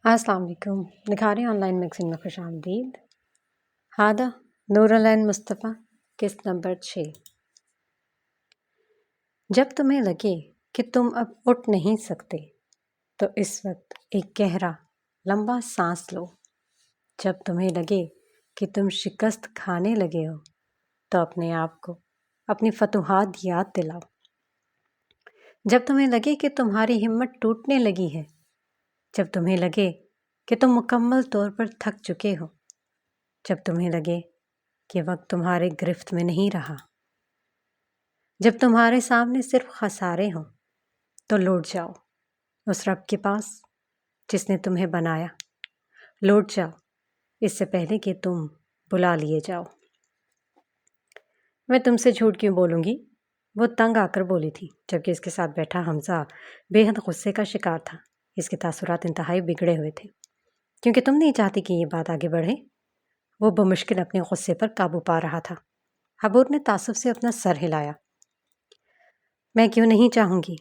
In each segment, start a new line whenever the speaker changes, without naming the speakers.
السلام علیکم۔ نکھاری on line magazine میں خوش آمدید۔ ہادہ نور العین مصطفیٰ، قسط نمبر 6۔ جب تمہیں لگے کہ تم اب اٹھ نہیں سکتے تو اس وقت ایک گہرا لمبا سانس لو۔ جب تمہیں لگے کہ تم شکست کھانے لگے ہو تو اپنے آپ کو اپنی فتوحات یاد دلاؤ۔ جب تمہیں لگے کہ تمہاری ہمت ٹوٹنے لگی ہے، جب تمہیں لگے کہ تم مکمل طور پر تھک چکے ہو، جب تمہیں لگے کہ وقت تمہارے گرفت میں نہیں رہا، جب تمہارے سامنے صرف خسارے ہوں، تو لوٹ جاؤ اس رب کے پاس جس نے تمہیں بنایا۔ لوٹ جاؤ اس سے پہلے کہ تم بلا لیے جاؤ۔ میں تم سے جھوٹ کیوں بولوں گی؟ وہ تنگ آ کر بولی تھی، جبکہ اس کے ساتھ بیٹھا حمزہ بے حد غصے کا شکار تھا۔ اس کے تاثرات انتہائی بگڑے ہوئے تھے، کیونکہ تم نہیں چاہتی کہ یہ بات آگے بڑھے۔ وہ بمشکل اپنے غصے پر قابو پا رہا تھا۔ حبور نے تعصب سے اپنا سر ہلایا۔ میں کیوں نہیں چاہوں گی؟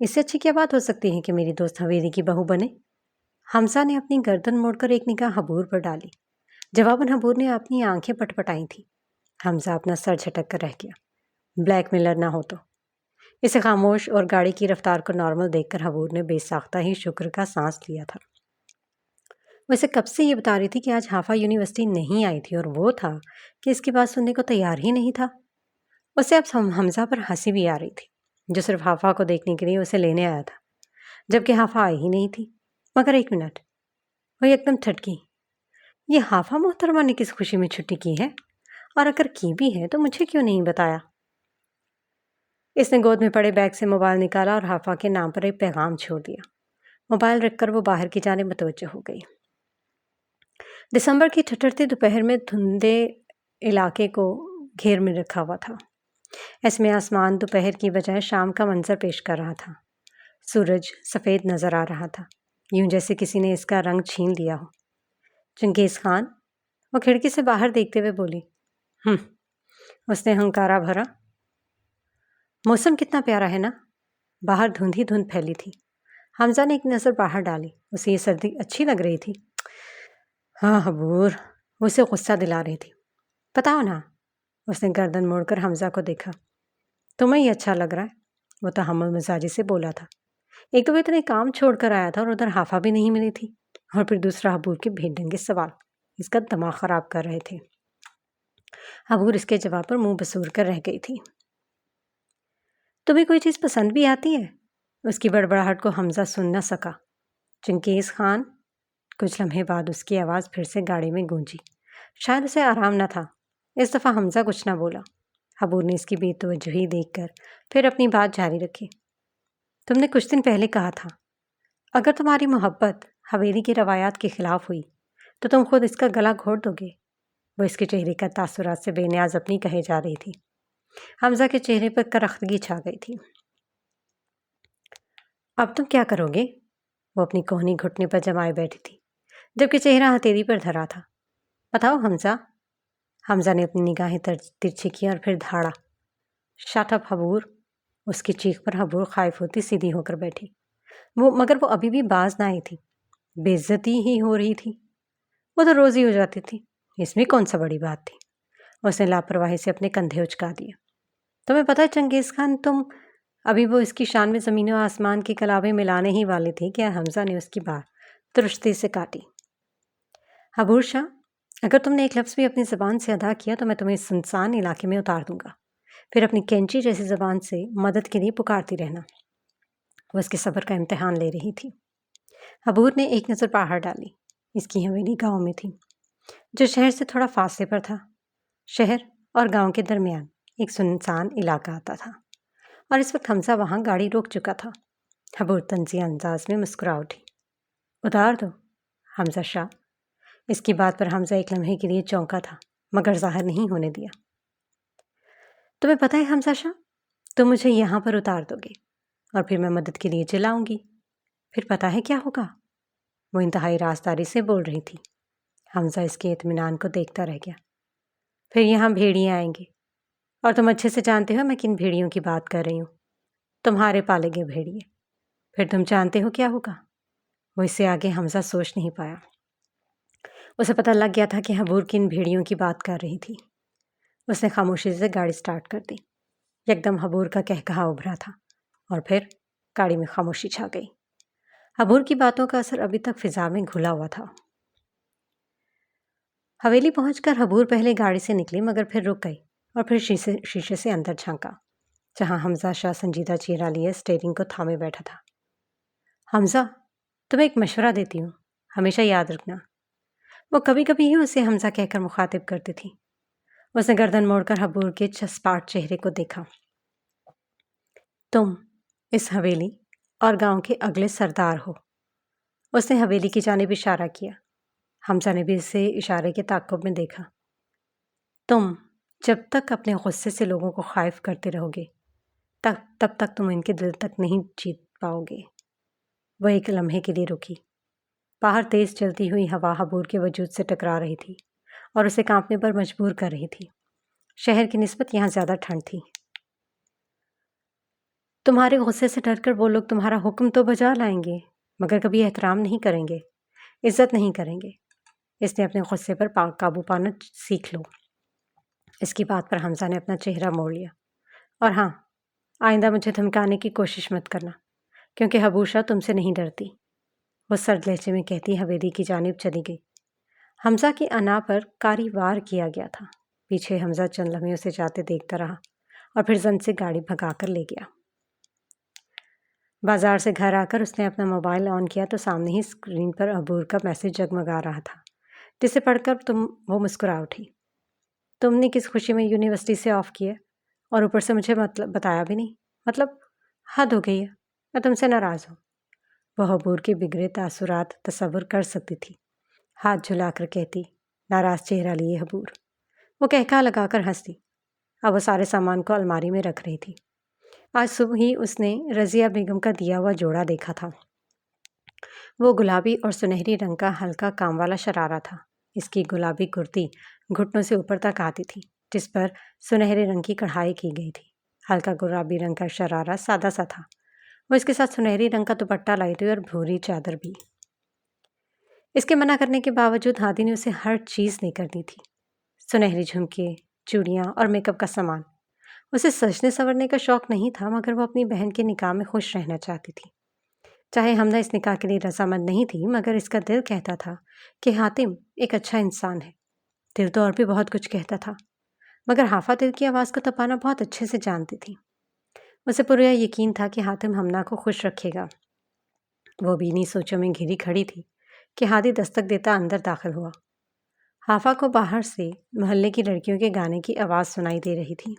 اس سے اچھی کیا بات ہو سکتی ہے کہ میری دوست حویری کی بہو بنے؟ حمزہ نے اپنی گردن موڑ کر ایک نگاہ حبور پر ڈالی۔ جواباً حبور نے اپنی آنکھیں پٹپٹائی تھیں۔ حمزہ اپنا سر جھٹک کر رہ گیا۔ بلیک میلر نہ ہو تو۔ اسے خاموش اور گاڑی کی رفتار کو نارمل دیکھ کر حبور نے بے ساختہ ہی شکر کا سانس لیا تھا۔ وہ اسے کب سے یہ بتا رہی تھی کہ آج حافہ یونیورسٹی نہیں آئی تھی، اور وہ تھا کہ اس کی بات سننے کو تیار ہی نہیں تھا۔ اسے اب حمزہ پر ہنسی بھی آ رہی تھی، جو صرف حافہ کو دیکھنے کے لیے اسے لینے آیا تھا، جبکہ حافہ آئی ہی نہیں تھی۔ مگر ایک منٹ، وہ ایک دم ٹھٹکی۔ یہ حافہ محترمہ نے کس خوشی میں چھٹی کی ہے؟ اور اگر کی بھی ہے تو مجھے کیوں نہیں بتایا؟ اس نے گود میں پڑے بیگ سے موبائل نکالا اور حافہ کے نام پر ایک پیغام چھوڑ دیا۔ موبائل رکھ کر وہ باہر کی جانب متوجہ ہو گئی۔ دسمبر کی ٹھٹرتی دوپہر میں دھندے علاقے کو گھیر میں رکھا ہوا تھا۔ اس میں آسمان دوپہر کی بجائے شام کا منظر پیش کر رہا تھا۔ سورج سفید نظر آ رہا تھا، یوں جیسے کسی نے اس کا رنگ چھین لیا ہو۔ چنگیز خان، وہ کھڑکی سے باہر دیکھتے ہوئے بولی۔ اس نے ہنکارا بھرا۔ موسم کتنا پیارا ہے نا؟ باہر دھند ہی دھند پھیلی تھی۔ حمزہ نے ایک نظر باہر ڈالی۔ اسے یہ سردی اچھی لگ رہی تھی۔ ہاں حبور، وہ اسے غصہ دلا رہی تھی۔ بتاؤ نا۔ اس نے گردن موڑ کر حمزہ کو دیکھا۔ تمہیں یہ اچھا لگ رہا ہے؟ وہ تحمل مزاجی سے بولا تھا۔ ایک تو وہ اتنے کام چھوڑ کر آیا تھا اور ادھر حافہ بھی نہیں ملی تھی، اور پھر دوسرا حبور کے بھید ڈنگے سوال اس کا دماغ خراب کر رہے تھے۔ حبور اس کے جواب پر منہ بسور کر رہ گئی تھی۔ تمہیں کوئی چیز پسند بھی آتی ہے؟ اس کی بڑبڑاہٹ کو حمزہ سن نہ سکا۔ چنگیز خان۔ کچھ لمحے بعد اس کی آواز پھر سے گاڑی میں گونجی۔ شاید اسے آرام نہ تھا۔ اس دفعہ حمزہ کچھ نہ بولا۔ حبور نے اس کی بے توجہی دیکھ کر پھر اپنی بات جاری رکھی۔ تم نے کچھ دن پہلے کہا تھا اگر تمہاری محبت حویری کی روایات کے خلاف ہوئی تو تم خود اس کا گلا گھونٹ دو گے۔ وہ اس کے چہرے کا تاثرات سے بے نیاز اپنی کہے جا رہی تھی۔ حمزہ کے چہرے پر کرختگی چھا گئی تھی۔ اب تم کیا کرو گے؟ وہ اپنی کوہنی گھٹنے پر جمائے بیٹھی تھی، جبکہ چہرہ ہتھیلی پر دھرا تھا۔ بتاؤ حمزہ۔ حمزہ نے اپنی نگاہیں ترچھی کی اور پھر دھاڑا۔ Shut up حبور۔ اس کی چیخ پر حبور خائف ہوتی سیدھی ہو کر بیٹھی۔ مگر وہ ابھی بھی باز نہ آئی تھی۔ بے عزتی ہی ہو رہی تھی، وہ تو روز ہی ہو جاتی تھی، اس میں کون سا بڑی بات تھی؟ اس نے لاپرواہی سے اپنے کندھے اچکا دیے۔ تمہیں پتہ ہے چنگیز خان، تم ابھی وہ اس کی شان میں زمین و آسمان کی کلابیں ملانے ہی والی تھی کہ حمزہ نے اس کی بات درستی سے کاٹی۔ حبور شاہ، اگر تم نے ایک لفظ بھی اپنی زبان سے ادا کیا تو میں تمہیں اس سنسان علاقے میں اتار دوں گا، پھر اپنی کینچی جیسی زبان سے مدد کے لیے پکارتی رہنا۔ وہ اس کے صبر کا امتحان لے رہی تھی۔ حبور نے ایک نظر باہر ڈالی۔ اس کی حویلی گاؤں میں تھی، جو شہر سے تھوڑا فاصلے پر تھا۔ شہر اور گاؤں کے درمیان ایک سنسان علاقہ آتا تھا، اور اس وقت حمزہ وہاں گاڑی روک چکا تھا۔ حبور طنزیہ انداز میں مسکرا اٹھی۔ اتار دو حمزہ شاہ۔ اس کی بات پر حمزہ ایک لمحے کے لیے چونکا تھا، مگر ظاہر نہیں ہونے دیا۔ تمہیں پتہ ہے حمزہ شاہ، تم مجھے یہاں پر اتار دو گے اور پھر میں مدد کے لیے چلاؤں گی، پھر پتہ ہے کیا ہوگا؟ وہ انتہائی رازداری سے بول رہی تھی۔ حمزہ اس کے اطمینان کو دیکھتا رہ گیا۔ پھر یہاں بھیڑیے آئیں گے، اور تم اچھے سے جانتے ہو میں کن بھیڑیوں کی بات کر رہی ہوں، تمہارے پالے گئے بھیڑیے۔ پھر تم جانتے ہو کیا ہوگا؟ وہ اس سے آگے حمزہ سوچ نہیں پایا۔ اسے پتہ لگ گیا تھا کہ حبور کن بھیڑیوں کی بات کر رہی تھی۔ اس نے خاموشی سے گاڑی سٹارٹ کر دی۔ یکدم حبور کا کہکہا ابھرا تھا اور پھر گاڑی میں خاموشی چھا گئی۔ حبور کی باتوں کا اثر ابھی تک فضا میں گھلا ہوا تھا۔ حویلی پہنچ کر حبور پہلے گاڑی سے نکلی مگر پھر رک گئی اور پھر شیشے سے اندر جھانکا، جہاں حمزہ شاہ سنجیدہ چہرہ لیے اسٹیئرنگ کو تھامے بیٹھا تھا۔ حمزہ، تمہیں ایک مشورہ دیتی ہوں، ہمیشہ یاد رکھنا۔ وہ کبھی کبھی ہی اسے حمزہ کہہ کر مخاطب کرتی تھی۔ اس نے گردن موڑ کر حبور کے چسپاٹ چہرے کو دیکھا۔ تم اس حویلی اور گاؤں کے اگلے سردار ہو۔ اس نے حویلی کی جانب اشارہ کیا۔ حمزہ نے بھی اسے اشارے کے تعاقب میں دیکھا۔ تم جب تک اپنے غصے سے لوگوں کو خائف کرتے رہو گے تب تک تم ان کے دل تک نہیں جیت پاؤ گے۔ وہ ایک لمحے کے لیے رکی۔ باہر تیز چلتی ہوئی ہوا حبور کے وجود سے ٹکرا رہی تھی اور اسے کانپنے پر مجبور کر رہی تھی۔ شہر کی نسبت یہاں زیادہ ٹھنڈ تھی۔ تمہارے غصے سے ڈر کر وہ لوگ تمہارا حکم تو بجا لائیں گے مگر کبھی احترام نہیں کریں گے، عزت نہیں کریں گے۔ اس نے اپنے غصے پر قابو پانا سیکھ لو۔ اس کی بات پر حمزہ نے اپنا چہرہ موڑ لیا۔ اور ہاں، آئندہ مجھے دھمکانے کی کوشش مت کرنا کیونکہ حبور شاہ تم سے نہیں ڈرتی، وہ سرد لہجے میں کہتی حویلی کی جانب چلی گئی۔ حمزہ کی انا پر کاری وار کیا گیا تھا۔ پیچھے حمزہ چند لمحے اسے جاتے دیکھتا رہا اور پھر زن سے گاڑی بھگا کر لے گیا۔ بازار سے گھر آ کر اس نے اپنا موبائل آن کیا تو سامنے ہی اسکرین پر حبور کا میسج جگمگا رہا تھا، جسے پڑھ کر وہ مسکرا اٹھی۔ تم نے کس خوشی میں یونیورسٹی سے آف کیا اور اوپر سے مجھے بتایا بھی نہیں؟ مطلب حد ہو گئی ہے، میں تم سے ناراض ہوں۔ وہ حبور کے بگڑے تاثرات تصور کر سکتی تھی۔ ہاتھ جھلا کر کہتی، ناراض چہرہ لیے حبور۔ وہ کہکا لگا کر ہنسی۔ اب وہ سارے سامان کو الماری میں رکھ رہی تھی۔ آج صبح ہی اس نے رضیہ بیگم کا دیا ہوا جوڑا دیکھا تھا۔ وہ گلابی اور سنہری رنگ کا ہلکا کام والا شرارہ تھا۔ اس کی گلابی کرتی گھٹنوں سے اوپر تک آتی تھی، جس پر سنہرے رنگ کی کڑھائی کی گئی تھی۔ ہلکا گلابی رنگ کا شرارہ سادہ سا تھا۔ وہ اس کے ساتھ سنہری رنگ کا دوپٹہ لائی تھی اور بھوری چادر بھی۔ اس کے منع کرنے کے باوجود ہادی نے اسے ہر چیز لے کر دی تھی، سنہری جھمکے، چوڑیاں اور میک اپ کا سامان۔ اسے سجنے سنورنے کا شوق نہیں تھا مگر وہ اپنی بہن کے نکاح میں خوش رہنا چاہتی تھی۔ چاہے حمدہ اس نکاح کے لیے رضامند نہیں تھی مگر اس کا دل کہتا تھا کہ حاتم ایک اچھا انسان ہے۔ دل تو اور بھی بہت کچھ کہتا تھا مگر حافہ دل کی آواز کو تپانا بہت اچھے سے جانتی تھی۔ اسے پورا یقین تھا کہ حاتم حمدہ کو خوش رکھے گا۔ وہ بھی انہی سوچوں میں گھری کھڑی تھی کہ ہادی دستک دیتا اندر داخل ہوا۔ حافہ کو باہر سے محلے کی لڑکیوں کے گانے کی آواز سنائی دے رہی تھی۔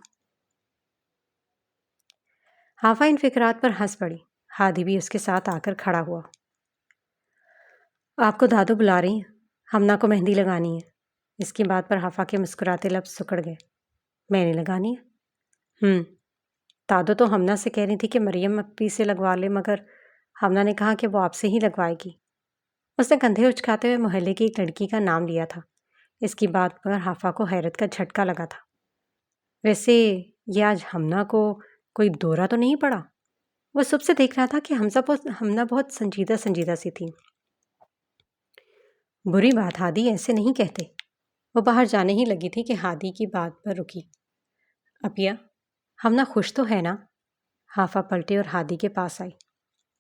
حافہ ان فکرات پر ہنس پڑی۔ ہادی بھی اس کے ساتھ آ کر کھڑا ہوا۔ آپ کو دادو بلا رہی ہیں، ہمنا کو مہندی لگانی ہے۔ اس کی بات پر حافہ کے مسکراتے لب سکڑ گئے۔ میں نے لگانی ہے؟ دادو تو ہمنا سے کہہ رہی تھی کہ مریم اپی سے لگوا لے مگر ہمنا نے کہا کہ وہ آپ سے ہی لگوائے گی۔ اس نے کندھے اچکاتے ہوئے محلے کی ایک لڑکی کا نام لیا تھا۔ اس کی بات پر حافہ کو حیرت کا جھٹکا لگا تھا۔ ویسے یہ آج ہمنا کو کوئی دورہ تو نہیں پڑا؟ وہ صبح سے دیکھ رہا تھا کہ ہمنا بہت سنجیدہ سی تھی۔ بری بات ہادی، ایسے نہیں کہتے۔ وہ باہر جانے ہی لگی تھی کہ ہادی کی بات پر رکی۔ اپیا، ہمنا خوش تو ہے نا؟ حافہ پلٹی اور ہادی کے پاس آئی۔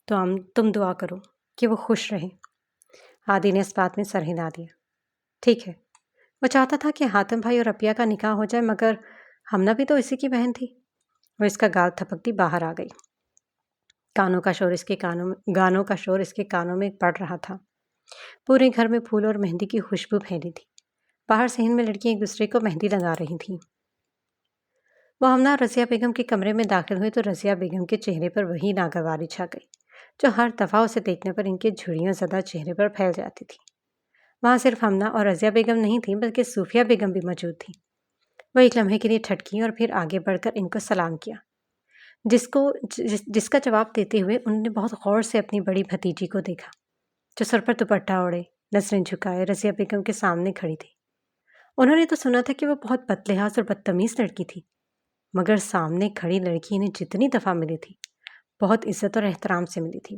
تو تم دعا کرو کہ وہ خوش رہے۔ ہادی نے اس بات میں سر ہلا دیا۔ ٹھیک ہے۔ وہ چاہتا تھا کہ حاتم بھائی اور اپیا کا نکاح ہو جائے مگر ہمنا بھی تو اسی کی بہن تھی۔ وہ اس کا گال تھپکتی باہر آ گئی۔ گانوں کا شور اس کے کانوں میں پڑ رہا تھا۔ پورے گھر میں پھول اور مہندی کی خوشبو پھیلی تھی۔ باہر صحن میں لڑکیاں ایک دوسرے کو مہندی لگا رہی تھیں۔ وہ ہمنا اور رضیہ بیگم کے کمرے میں داخل ہوئے تو رضیہ بیگم کے چہرے پر وہی ناگواری چھا گئی جو ہر دفعہ اسے دیکھنے پر ان کے جھریوں زدہ چہرے پر پھیل جاتی تھی۔ وہاں صرف ہمنا اور رضیہ بیگم نہیں تھیں بلکہ صوفیہ بیگم بھی موجود تھی۔ وہ ایک لمحے کے لیے ٹھٹکی اور پھر آگے بڑھ کر ان کو سلام کیا، جس کا جواب دیتے ہوئے انہوں نے بہت غور سے اپنی بڑی بھتیجی کو دیکھا جو سر پر دوپٹہ اوڑھے نظریں جھکائے رضیہ بیگم کے سامنے کھڑی تھی۔ انہوں نے تو سنا تھا کہ وہ بہت بدلحاظ اور بدتمیز لڑکی تھی مگر سامنے کھڑی لڑکی انہیں جتنی دفعہ ملی تھی بہت عزت اور احترام سے ملی تھی۔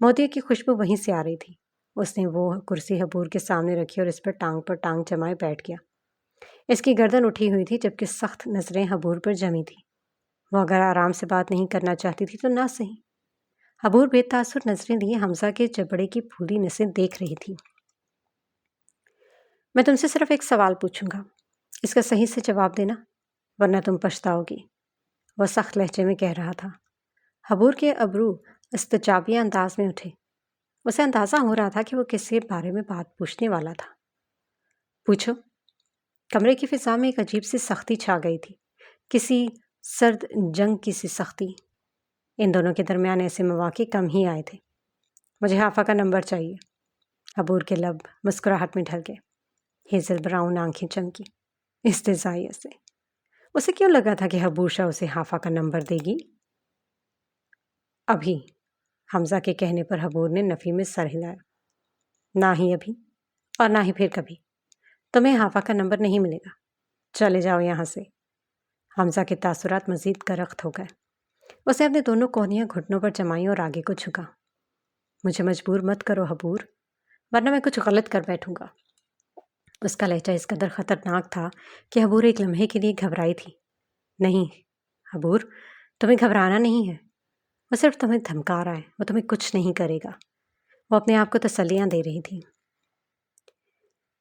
موتیا کی خوشبو وہیں سے آ رہی تھی۔ اس نے وہ کرسی حبور کے سامنے رکھی اور اس پر ٹانگ جمائے بیٹھ گیا۔ اس کی گردن اٹھی ہوئی تھی جبکہ سخت نظریں حبور پر جمی تھی۔ وہ اگر آرام سے بات نہیں کرنا چاہتی تھی تو نہ صحیح۔ حبور بے تاثر نظریں لیے حمزہ کے جبڑے کی پھولی نسیں دیکھ رہی تھی۔ میں تم سے صرف ایک سوال پوچھوں گا، اس کا صحیح سے جواب دینا ورنہ تم پچھتاؤ گی، وہ سخت لہجے میں کہہ رہا تھا۔ حبور کے ابرو استجابیہ انداز میں اٹھے۔ اسے اندازہ ہو رہا تھا کہ وہ کس کے بارے میں بات پوچھنے والا تھا۔ پوچھو۔ کمرے کی فضا میں ایک عجیب سی سختی چھا گئی تھی، کسی سرد جنگ کی سی سختی۔ ان دونوں کے درمیان ایسے مواقع کم ہی آئے تھے۔ مجھے حافظ کا نمبر چاہیے۔ حبور کے لب مسکراہٹ میں ڈھل گئے۔ ہیزل براؤن آنکھیں چمکی استہزائیت سے۔ اسے کیوں لگا تھا کہ حبور شاہ اسے حافظ کا نمبر دے گی؟ ابھی، حمزہ کے کہنے پر حبور نے نفی میں سر ہلایا۔ نہ ہی ابھی اور نہ ہی پھر کبھی۔ تمہیں حافظ کا نمبر نہیں ملے گا۔ چلے جاؤ یہاں سے۔ حمزہ کے تاثرات مزید کرخت ہو گئے۔ اسے اپنے دونوں کونیاں گھٹنوں پر جمائیں اور آگے کو جھکا۔ مجھے مجبور مت کرو حبور، ورنہ میں کچھ غلط کر بیٹھوں گا۔ اس کا لہجہ اس قدر خطرناک تھا کہ حبور ایک لمحے کے لیے گھبرائی تھی۔ نہیں حبور، تمہیں گھبرانا نہیں ہے، وہ صرف تمہیں دھمکا رہا ہے، وہ تمہیں کچھ نہیں کرے گا۔ وہ اپنے آپ کو تسلیاں دے رہی تھی۔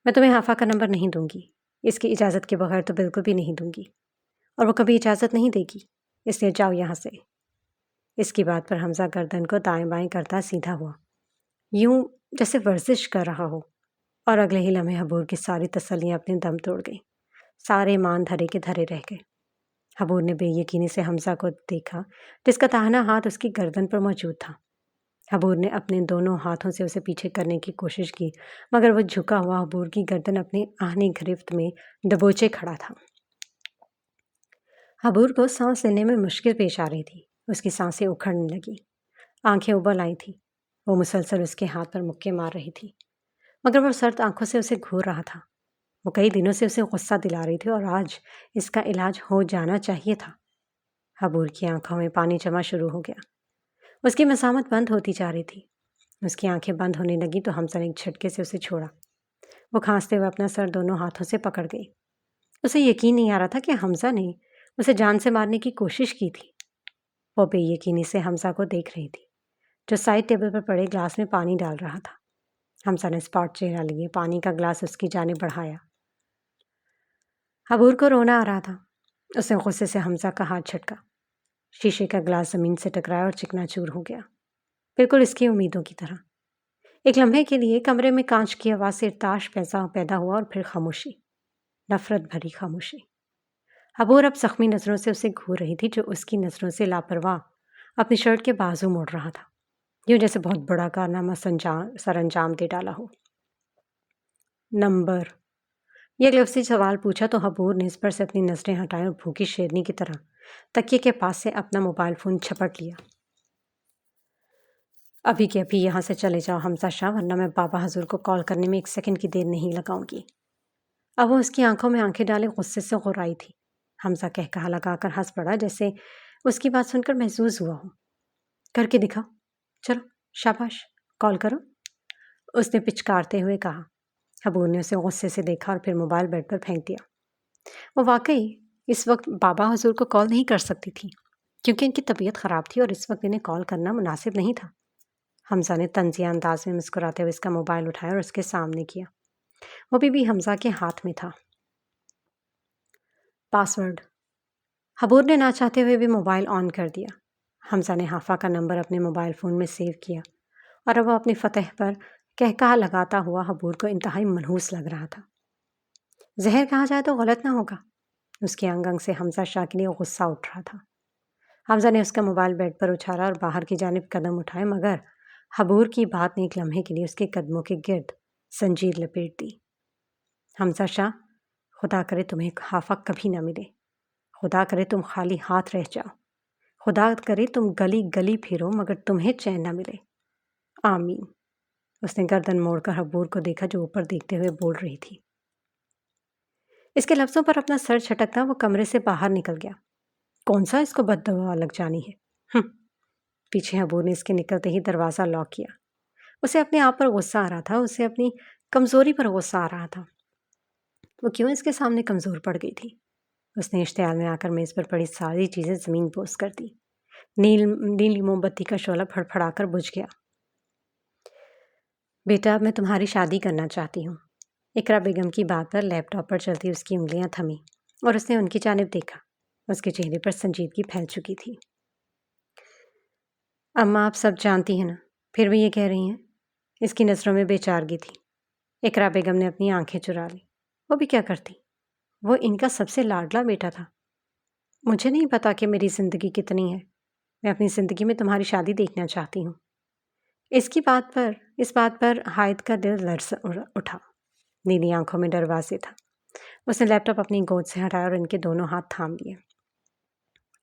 میں تمہیں حافظ کا نمبر نہیں دوں گی، اس کی اجازت کے بغیر تو بالکل بھی نہیں دوں گی، اور وہ کبھی اجازت نہیں دے گی، اس لیے جاؤ یہاں سے۔ اس کی بات پر حمزہ گردن کو دائیں بائیں کرتا سیدھا ہوا، یوں جیسے ورزش کر رہا ہو، اور اگلے ہی لمحے حبور کی ساری تسلیاں اپنے دم توڑ گئیں۔ سارے ایمان دھرے کے دھرے رہ گئے۔ حبور نے بے یقینی سے حمزہ کو دیکھا جس کا داہنا ہاتھ اس کی گردن پر موجود تھا۔ حبور نے اپنے دونوں ہاتھوں سے اسے پیچھے کرنے کی کوشش کی، مگر وہ جھکا ہوا حبور کی گردن اپنے آہنی گرفت میں دبوچے کھڑا تھا۔ حبور کو سانس لینے میں مشکل پیش آ رہی تھی۔ اس کی سانسیں اکھڑنے لگی، آنکھیں ابل آئی تھیں۔ وہ مسلسل اس کے ہاتھ پر مکے مار رہی تھی، مگر وہ سرد آنکھوں سے اسے گھور رہا تھا۔ وہ کئی دنوں سے اسے غصہ دلا رہی تھی اور آج اس کا علاج ہو جانا چاہیے تھا۔ حبور کی آنکھوں میں پانی جمع شروع ہو گیا۔ اس کی مسامت بند ہوتی جا رہی تھی۔ اس کی آنکھیں بند ہونے لگیں تو حمزہ نے ایک جھٹکے سے اسے چھوڑا۔ وہ کھانستے ہوئے اپنا سر دونوں ہاتھوں سے پکڑ گئی۔ اسے یقین نہیں آ رہا تھا کہ حمزہ نے اسے جان سے مارنے کی کوشش کی تھی۔ وہ بے یقینی سے حمزہ کو دیکھ رہی تھی جو سائڈ ٹیبل پر پڑے گلاس میں پانی ڈال رہا تھا۔ حمزہ نے اسپاٹ چہرہ لیے پانی کا گلاس اس کی جانب بڑھایا۔ حبور کو رونا آ رہا تھا۔ اس نے غصے سے حمزہ کا ہاتھ جھٹکا۔ شیشے کا گلاس زمین سے ٹکرایا اور چکنا چور ہو گیا، بالکل اس کی امیدوں کی طرح۔ ایک لمحے کے لیے کمرے میں کانچ کی آواز سے ارتعاش پیدا ہوا اور پھر خاموشی، نفرت بھری خاموشی۔ حبور اب زخمی نظروں سے اسے گھور رہی تھی جو اس کی نظروں سے لاپرواہ اپنی شرٹ کے بازو موڑ رہا تھا، یوں جیسے بہت بڑا کارنامہ سر انجام دے ڈالا ہو۔ نمبر، یہ لفظی سوال پوچھا تو حبور نے اس پر سے اپنی نظریں ہٹائیں اور بھوکی شیرنی کی طرح تکیے کے پاس سے اپنا موبائل فون چھپٹ لیا۔ ابھی کے ابھی یہاں سے چلے جاؤ حمزہ شاہ، ورنہ میں بابا حضور کو کال کرنے میں ایک سیکنڈ کی دیر نہیں لگاؤں گی۔ اب وہ اس کی آنکھوں میں آنکھیں ڈالے غصے سے غرائی تھی۔ حمزہ کہا لگا کر ہنس پڑا جیسے اس کی بات سن کر محظوظ ہوا ہو۔ کر کے دکھاؤ، چلو شاباش، کال کرو، اس نے پچکارتے ہوئے کہا۔ حبور نے اسے غصے سے دیکھا اور پھر موبائل بیڈ پر پھینک دیا۔ وہ واقعی اس وقت بابا حضور کو کال نہیں کر سکتی تھی کیونکہ ان کی طبیعت خراب تھی اور اس وقت انہیں کال کرنا مناسب نہیں تھا۔ حمزہ نے طنزیہ انداز میں مسکراتے ہوئے اس کا موبائل اٹھایا اور اس کے سامنے کیا۔ وہ بھی حمزہ کے ہاتھ میں تھا۔ پاسورڈ، حبور نے نہ چاہتے ہوئے بھی موبائل آن کر دیا۔ حمزہ نے حافظ کا نمبر اپنے موبائل فون میں سیو کیا اور اب وہ اپنی فتح پر کہا لگاتا ہوا حبور کو انتہائی منحوس لگ رہا تھا۔ زہر کہا جائے تو غلط نہ ہوگا۔ اس کی انگ انگ سے حمزہ شاہ کے لیے غصہ اٹھ رہا تھا۔ حمزہ نے اس کا موبائل بیڈ پر اچھالا اور باہر کی جانب قدم اٹھائے، مگر حبور کی بات نے ایک لمحے کے لیے اس کے قدموں کے گرد زنجیر لپیٹ دی۔ حمزہ شاہ، خدا کرے تمہیں حافظ کبھی نہ ملے، خدا کرے تم خالی ہاتھ رہ جاؤ، خدا کرے تم گلی گلی پھرو مگر تمہیں چین نہ ملے، آمین۔ اس نے گردن موڑ کر حبور کو دیکھا جو اوپر دیکھتے ہوئے بول رہی تھی۔ اس کے لفظوں پر اپنا سر چھٹکتا وہ کمرے سے باہر نکل گیا۔ کون سا اس کو بد دعا لگ جانی ہے۔ پیچھے ابو نے اس کے نکلتے ہی دروازہ لاک کیا۔ اسے اپنے آپ پر غصہ آ رہا تھا، اسے اپنی کمزوری پر غصہ آ رہا تھا۔ وہ کیوں اس کے سامنے کمزور پڑ گئی تھی؟ اس نے اشتعال میں آ کر میز پر پڑی ساری چیزیں زمین بوس کر دی۔ نیلی موم بتی کا شعلہ پھڑپھڑا کر بجھ گیا۔ بیٹا، اب میں تمہاری شادی کرنا چاہتی ہوں۔ اقرا بیگم کی بات پر لیپ ٹاپ پر چلتی اس کی انگلیاں تھمیں اور اس نے ان کی جانب دیکھا۔ اس کے چہرے پر سنجیدگی پھیل چکی تھی۔ اماں، آپ سب جانتی ہیں نا، پھر بھی یہ کہہ رہی ہیں؟ اس کی نظروں میں بے چارگی تھی۔ اقرا بیگم نے اپنی آنکھیں چرا لی۔ وہ بھی کیا کرتی؟ وہ ان کا سب سے لاڈلا بیٹا تھا۔ مجھے نہیں پتا کہ میری زندگی کتنی ہے۔ میں اپنی زندگی میں تمہاری شادی دیکھنا چاہتی ہوں۔ اس بات پر ہائد کا دل لرز اٹھا۔ نیلی آنکھوں میں ڈر واضح تھا۔ اس نے لیپ ٹاپ اپنی گود سے ہٹایا اور ان کے دونوں ہاتھ تھام لیے۔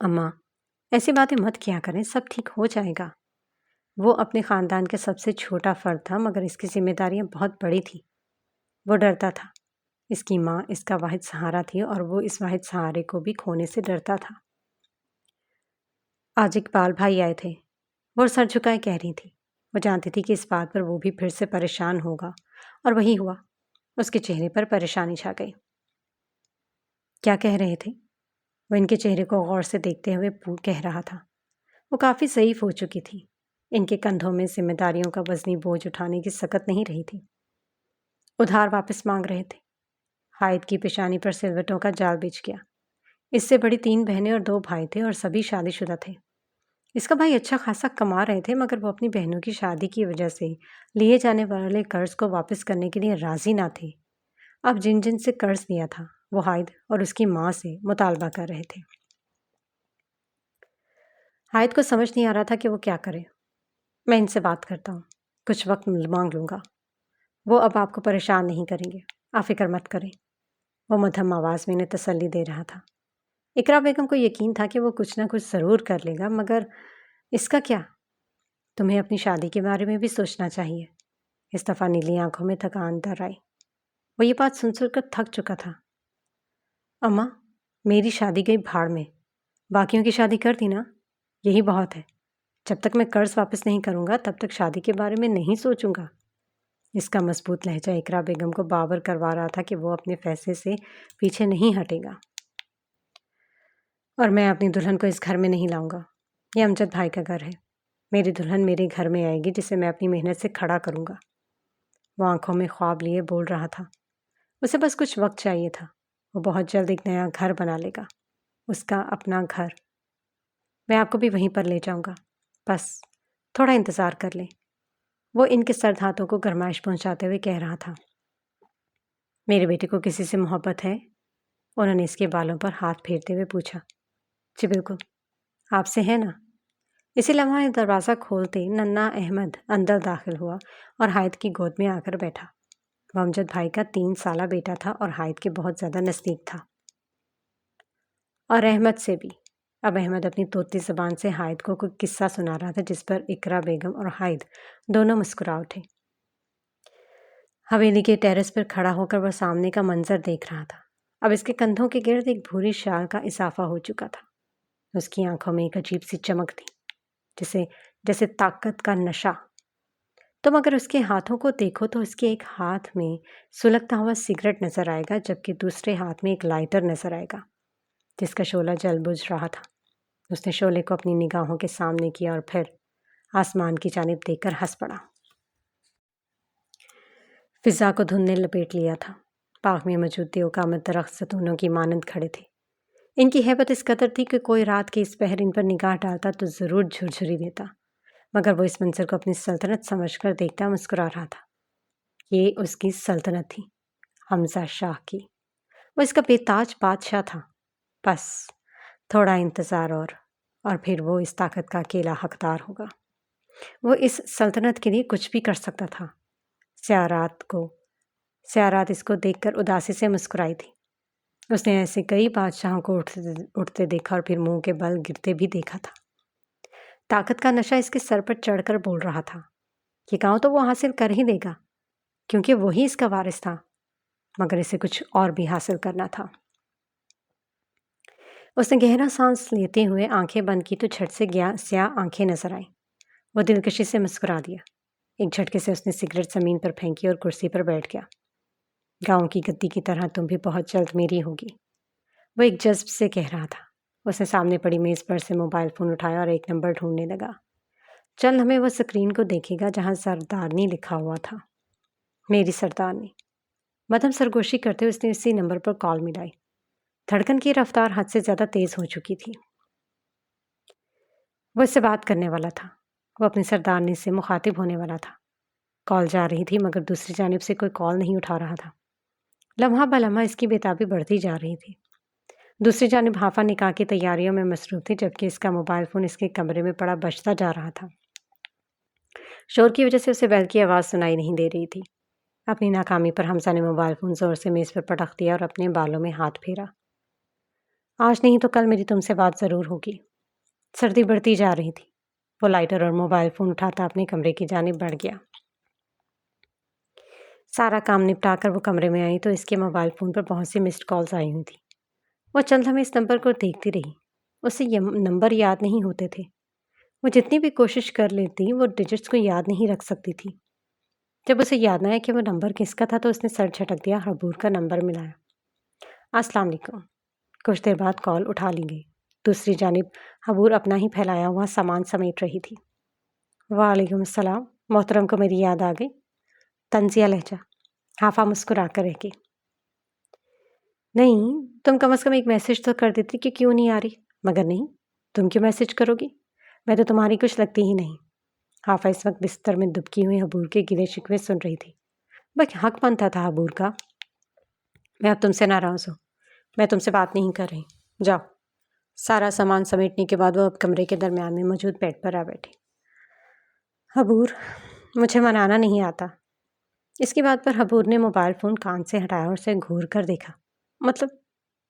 اماں، ایسی باتیں مت کیا کریں، سب ٹھیک ہو جائے گا۔ وہ اپنے خاندان کے سب سے چھوٹا فرد تھا، مگر اس کی ذمہ داریاں بہت بڑی تھیں۔ وہ ڈرتا تھا۔ اس کی ماں اس کا واحد سہارا تھی اور وہ اس واحد سہارے کو بھی کھونے سے ڈرتا تھا۔ آج اقبال بھائی آئے تھے، وہ سر جھکائے کہہ رہی تھی۔ وہ جانتی تھی کہ اس بات پر وہ بھی پھر سے پریشان ہوگا، اور وہی ہوا۔ اس کے چہرے پر پریشانی چھا گئی۔ کیا کہہ رہے تھے؟ وہ ان کے چہرے کو غور سے دیکھتے ہوئے کہہ رہا تھا۔ وہ کافی ضعیف ہو چکی تھی۔ ان کے کندھوں میں ذمہ داریوں کا وزنی بوجھ اٹھانے کی سکت نہیں رہی تھی۔ ادھار واپس مانگ رہے تھے۔ ہائد کی پیشانی پر سلوٹوں کا جال بچھ گیا۔ اس سے بڑی 3 بہنیں اور 2 بھائی تھے اور سبھی شادی شدہ تھے۔ اس کا بھائی اچھا خاصا کما رہے تھے، مگر وہ اپنی بہنوں کی شادی کی وجہ سے لیے جانے والے قرض کو واپس کرنے کے لیے راضی نہ تھے۔ اب جن سے قرض لیا تھا وہ ہائد اور اس کی ماں سے مطالبہ کر رہے تھے۔ ہائد کو سمجھ نہیں آ رہا تھا کہ وہ کیا کرے۔ میں ان سے بات کرتا ہوں، کچھ وقت مانگ لوں گا۔ وہ اب آپ کو پریشان نہیں کریں گے، آپ فکر مت کریں۔ وہ مدھم آواز میں انہیں تسلی دے رہا تھا۔ اقرا بیگم کو یقین تھا کہ وہ کچھ نہ کچھ ضرور کر لے گا، مگر اس کا کیا؟ تمہیں اپنی شادی کے بارے میں بھی سوچنا چاہیے۔ اس دفعہ نیلی آنکھوں میں تھکان در آئی۔ وہ یہ بات سن کر تھک چکا تھا۔ اماں، میری شادی گئی بھاڑ میں، باقیوں کی شادی کر دی نا، یہی بہت ہے۔ جب تک میں قرض واپس نہیں کروں گا تب تک شادی کے بارے میں نہیں سوچوں گا۔ اس کا مضبوط لہجہ اقرا بیگم کو باور کروا رہا تھا کہ وہ اپنے فیصلے سے پیچھے نہیں ہٹے گا۔ اور میں اپنی دلہن کو اس گھر میں نہیں لاؤں گا۔ یہ امجد بھائی کا گھر ہے۔ میری دلہن میرے گھر میں آئے گی جسے میں اپنی محنت سے کھڑا کروں گا۔ وہ آنکھوں میں خواب لیے بول رہا تھا۔ اسے بس کچھ وقت چاہیے تھا۔ وہ بہت جلد ایک نیا گھر بنا لے گا، اس کا اپنا گھر۔ میں آپ کو بھی وہیں پر لے جاؤں گا، بس تھوڑا انتظار کر لیں۔ وہ ان کے سرد ہاتھوں کو گرمائش پہنچاتے ہوئے کہہ رہا تھا۔ میرے بیٹے کو کسی سے محبت ہے؟ انہوں نے اس کے بالوں پر ہاتھ پھیرتے ہوئے پوچھا۔ جی بالکل، آپ سے ہے نا؟ اسی لمحے دروازہ کھولتے ننا احمد اندر داخل ہوا اور ہائد کی گود میں آ کر بیٹھا۔ وہ امجد بھائی کا 3 سالہ بیٹا تھا اور ہائد کے بہت زیادہ نزدیک تھا، اور احمد سے بھی۔ اب احمد اپنی طوطی زبان سے ہائد کو کوئی قصہ سنا رہا تھا جس پر اقرا بیگم اور ہائد دونوں مسکرا اٹھے۔ حویلی کے ٹیرس پر کھڑا ہو کر وہ سامنے کا منظر دیکھ رہا تھا۔ اب اس کے کندھوں کے گرد ایک بھوری شال کا اضافہ ہو چکا تھا۔ اس کی آنکھوں میں ایک عجیب سی چمک تھی، جیسے طاقت کا نشہ۔ تم اگر اس کے ہاتھوں کو دیکھو تو اس کے ایک ہاتھ میں سلگتا ہوا سگریٹ نظر آئے گا، جبکہ دوسرے ہاتھ میں ایک لائٹر نظر آئے گا جس کا شعلہ جل بجھ رہا تھا۔ اس نے شعلے کو اپنی نگاہوں کے سامنے کیا اور پھر آسمان کی جانب دیکھ کر ہنس پڑا۔ فضا کو دھند نے لپیٹ لیا تھا۔ باغ میں موجود دیوقامت درخت ستونوں کی مانند کھڑے تھے۔ ان کی ہیبت اس قدر تھی کہ کوئی رات کے اس پہر ان پر نگاہ ڈالتا تو ضرور جھرجھری دیتا، مگر وہ اس منظر کو اپنی سلطنت سمجھ کر دیکھتا مسکرا رہا تھا۔ یہ اس کی سلطنت تھی، حمزہ شاہ کی۔ وہ اس کا بے تاج بادشاہ تھا۔ بس تھوڑا انتظار اور پھر وہ اس طاقت کا اکیلا حقدار ہوگا۔ وہ اس سلطنت کے لیے کچھ بھی کر سکتا تھا۔ سیارات اس کو دیکھ کر اداسی سے مسکرائی تھی۔ اس نے ایسے کئی بادشاہوں کو اٹھتے دیکھا اور پھر منہ کے بل گرتے بھی دیکھا تھا۔ طاقت کا نشہ اس کے سر پر چڑھ کر بول رہا تھا۔ یہ گاؤں تو وہ حاصل کر ہی دے گا کیونکہ وہی اس کا وارث تھا، مگر اسے کچھ اور بھی حاصل کرنا تھا۔ اس نے گہرا سانس لیتے ہوئے آنکھیں بند کی تو جھٹ سے سیاہ آنکھیں نظر آئیں۔ وہ دلکشی سے مسکرا دیا۔ ایک جھٹکے سے اس نے سگریٹ زمین پر پھینکی اور کرسی پر بیٹھ گیا۔ گاؤں کی گدی کی طرح تم بھی بہت جلد میری ہوگی، وہ ایک جذب سے کہہ رہا تھا۔ اس نے سامنے پڑی میز پر سے موبائل فون اٹھایا اور ایک نمبر ڈھونڈنے لگا۔ چند لمحے وہ اسکرین کو دیکھے گا جہاں سردارنی لکھا ہوا تھا۔ میری سردارنی۔ مدھم سرگوشی کرتے ہوئے اس نے اسی نمبر پر کال ملائی۔ دھڑکن کی رفتار حد سے زیادہ تیز ہو چکی تھی۔ وہ اس سے بات کرنے والا تھا، وہ اپنی سردارنی سے مخاطب ہونے والا تھا۔ کال جا رہی تھی مگر دوسری جانب سے کوئی کال نہیں اٹھا رہا تھا۔ لمحہ بلمحہ اس کی بےتابی بڑھتی جا رہی تھی۔ دوسری جانب حافہ نکاح کی تیاریوں میں مصروف تھی، جبکہ اس کا موبائل فون اس کے کمرے میں پڑا بجتا جا رہا تھا۔ شور کی وجہ سے اسے بیل کی آواز سنائی نہیں دے رہی تھی۔ اپنی ناکامی پر حمزہ نے موبائل فون زور سے میز پر پٹخ دیا اور اپنے بالوں میں ہاتھ پھیرا۔ آج نہیں تو کل میری تم سے بات ضرور ہوگی۔ سردی بڑھتی جا رہی تھی۔ وہ لائٹر اور موبائل فون اٹھاتا اپنے کمرے کی جانب بڑھ گیا۔ سارا کام نپٹا کر وہ کمرے میں آئی تو اس کے موبائل فون پر بہت سی مسڈ کالز آئی ہوئی تھی۔ وہ چند لمحے اس نمبر کو دیکھتی رہی۔ اسے یہ نمبر یاد نہیں ہوتے تھے۔ وہ جتنی بھی کوشش کر لیتی وہ ڈیجٹس کو یاد نہیں رکھ سکتی تھی۔ جب اسے یاد نہ آیا کہ وہ نمبر کس کا تھا تو اس نے سر جھٹک دیا، حبور کا نمبر ملایا۔ السلام علیکم۔ کچھ دیر بعد کال اٹھا لی گئی۔ دوسری جانب حبور اپنا ہی پھیلایا ہوا سامان سمیٹ رہی تھی۔ وعلیکم السلام، محترم کو میری یاد آ گئی؟ طنزیہ لہجہ۔ حافہ مسکرا کر رہ گئی۔ نہیں، تم کم از کم ایک میسج تو کر دیتی کہ کیوں نہیں آ رہی، مگر نہیں، تم کیوں میسج کرو گی؟ میں تو تمہاری کچھ لگتی ہی نہیں۔ حافہ اس وقت بستر میں دبکی ہوئی حبور کے گلے شکوے سن رہی تھی۔ بس حق بنتا تھا حبور کا۔ میں اب تم سے ناراض ہوں، میں تم سے بات نہیں کر رہی، جاؤ۔ سارا سامان سمیٹنے کے بعد وہ اب کمرے کے درمیان میں موجود بیڈ پر آ بیٹھی۔ حبور، مجھے منانا نہیں آتا۔ اس کی بات پر حبور نے موبائل فون کان سے ہٹایا اور اسے گھور کر دیکھا۔ مطلب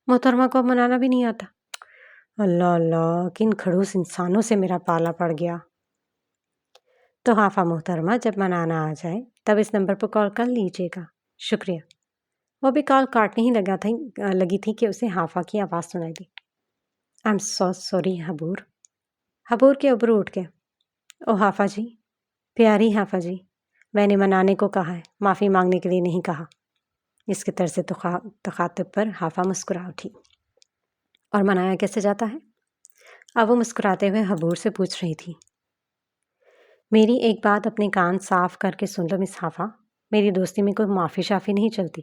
محترمہ کو اب منانا بھی نہیں آتا؟ اللہ اللہ، کن کھڑوس انسانوں سے میرا پالا پڑ گیا۔ تو حافہ محترمہ، جب منانا آ جائے تب اس نمبر پر کال کر لیجیے گا، شکریہ۔ وہ بھی کال کاٹنے ہی لگی تھی کہ اسے حافہ کی آواز سنائی دی۔ I am so sorry حبور۔ حبور کے ابرو اٹھ گئے۔ او حافہ جی، پیاری حافہ جی، میں نے منانے کو کہا ہے، معافی مانگنے کے لیے نہیں کہا۔ اس کے طرز تخاطب پر حافہ مسکرا اٹھی۔ اور منایا کیسے جاتا ہے؟ اب وہ مسکراتے ہوئے حبور سے پوچھ رہی تھی۔ میری ایک بات اپنے کان صاف کر کے سن لو مس حافہ، میری دوستی میں کوئی معافی شافی نہیں چلتی۔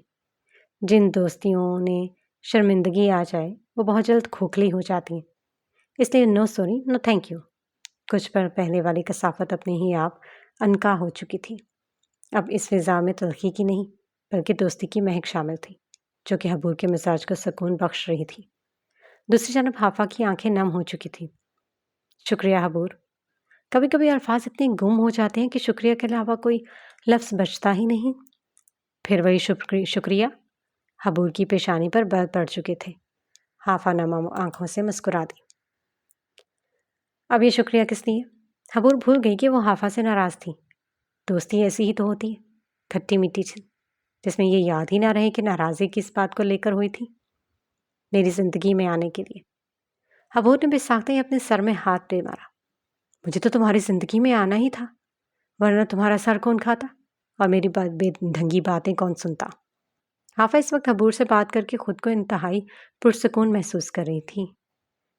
جن دوستیوں نے شرمندگی آ جائے وہ بہت جلد کھوکھلی ہو جاتی ہیں، اس لیے no sorry no thank you. کچھ پر پہلے والی کثافت اپنے ہی آپ انکا ہو چکی تھی۔ اب اس فضا میں تلخی کی نہیں بلکہ دوستی کی مہک شامل تھی، جو کہ حبور کے مزاج کو سکون بخش رہی تھی۔ دوسری جانب حافہ کی آنکھیں نم ہو چکی تھیں۔ شکریہ حبور۔ کبھی کبھی الفاظ اتنے گم ہو جاتے ہیں کہ شکریہ کے علاوہ کوئی لفظ بچتا ہی نہیں۔ پھر وہی شکریہ۔ حبور کی پیشانی پر بل پڑ چکے تھے۔ حافہ نم آنکھوں سے مسکرا دی۔ اب یہ شکریہ کس لیے؟ حبور بھول گئی کہ وہ حافہ سے ناراض تھی۔ دوستی ایسی ہی تو ہوتی ہے، کھٹی میٹھی جس میں یہ یاد ہی نہ رہے کہ ناراضی کس بات کو لے کر ہوئی تھی۔ میری زندگی میں آنے کے لیے۔ حبور نے بساختہ ہی اپنے سر میں ہاتھ دے مارا۔ مجھے تو تمہاری زندگی میں آنا ہی تھا، ورنہ تمہارا سر کون کھاتا اور میری بے ڈھنگی باتیں کون سنتا؟ حافہ اس وقت حبور سے بات کر کے خود کو انتہائی پرسکون محسوس کر رہی تھی،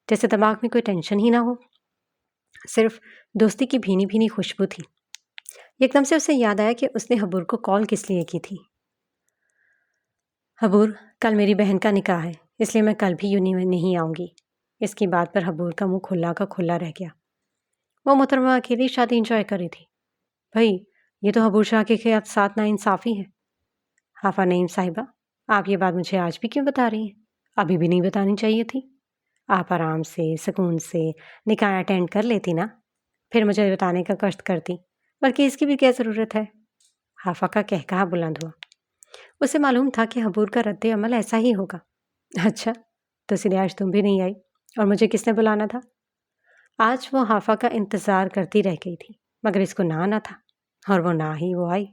جیسے دماغ میں کوئی ٹینشن ہی نہ ہو، صرف دوستی کی بھینی بھینی خوشبو تھی۔ ایک دم سے اسے یاد آیا کہ اس نے حبور کو کال کس لیے کی تھی۔ حبور، کل میری بہن کا نکاح ہے، اس لیے میں کل بھی یونی نہیں آؤں گی۔ اس کی بات پر حبور کا منہ کھلا کا کھلا رہ گیا۔ وہ محترمہ اکیلی شادی انجوائے کر رہی تھی۔ بھائی، یہ تو حبور شاہ کے خلاف ساتھ نا انصافی ہے۔ حافہ نعیم صاحبہ، آپ یہ بات مجھے آج بھی کیوں بتا رہی ہیں؟ ابھی بھی نہیں بتانی چاہیے تھی۔ آپ آرام سے سکون سے نکاح اٹینڈ کر لیتی نا، پھر مجھے بتانے کا کشٹ کرتی، بلکہ اس کی بھی کیا ضرورت ہے؟ حافہ کا کہکہا بلند ہوا۔ اسے معلوم تھا کہ حبور کا رد عمل ایسا ہی ہوگا۔ اچھا، تو اس لیے آج تم بھی نہیں آئی، اور مجھے کس نے بلانا تھا؟ آج وہ حافہ کا انتظار کرتی رہ گئی تھی، مگر اس کو نہ آنا تھا، اور وہ نہ ہی وہ آئی۔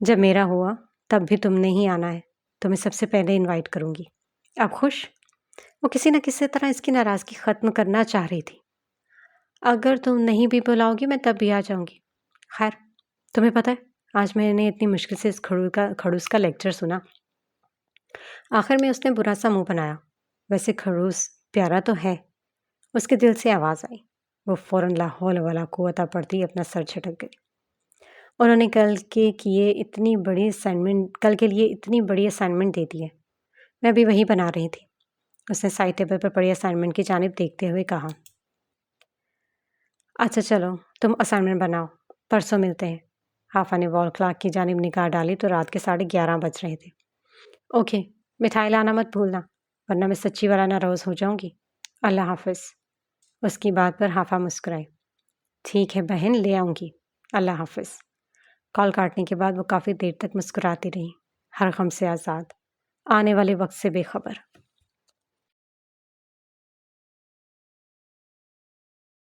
جب میرا ہوا تب بھی تم نے ہی آنا ہے، تو میں سب سے پہلے انوائٹ کروں گی۔ اب خوش؟ وہ کسی نہ کسی طرح اس کی ناراضگی ختم کرنا چاہ رہی تھی۔ اگر تم نہیں بھی بلاؤ گی میں تب بھی آ جاؤں گی۔ خیر، تمہیں پتہ ہے آج میں نے اتنی مشکل سے اس کھڑوس کا لیکچر سنا۔ آخر میں اس نے برا سا منہ بنایا۔ ویسے کھڑوس پیارا تو ہے۔ اس کے دل سے آواز آئی۔ وہ فوراً لا حول ولا قوت پڑتی اپنا سر جھٹک گئی۔ انہوں نے کل کے لیے اتنی بڑی اسائنمنٹ دے دی ہے۔ میں بھی وہی بنا رہی تھی۔ اس نے سائڈ ٹیبل پر پڑی اسائنمنٹ کی جانب دیکھتے ہوئے کہا۔ اچھا چلو تم اسائنمنٹ بناؤ، پرسوں ملتے ہیں۔ حافظ نے وال کلاک کی جانب نگاہ ڈالی تو رات کے 11:30 بج رہے تھے۔ اوکے، مٹھائی لانا مت بھولنا ورنہ میں سچی والا ناراض ہو جاؤں گی۔ اللہ حافظ۔ اس کی بات پر حافظ مسکرائے۔ ٹھیک ہے بہن، لے آؤں گی۔ اللہ حافظ۔ کال کاٹنے کے بعد وہ کافی دیر تک مسکراتی رہی، ہر غم سے آزاد، آنے والے وقت سے بے خبر۔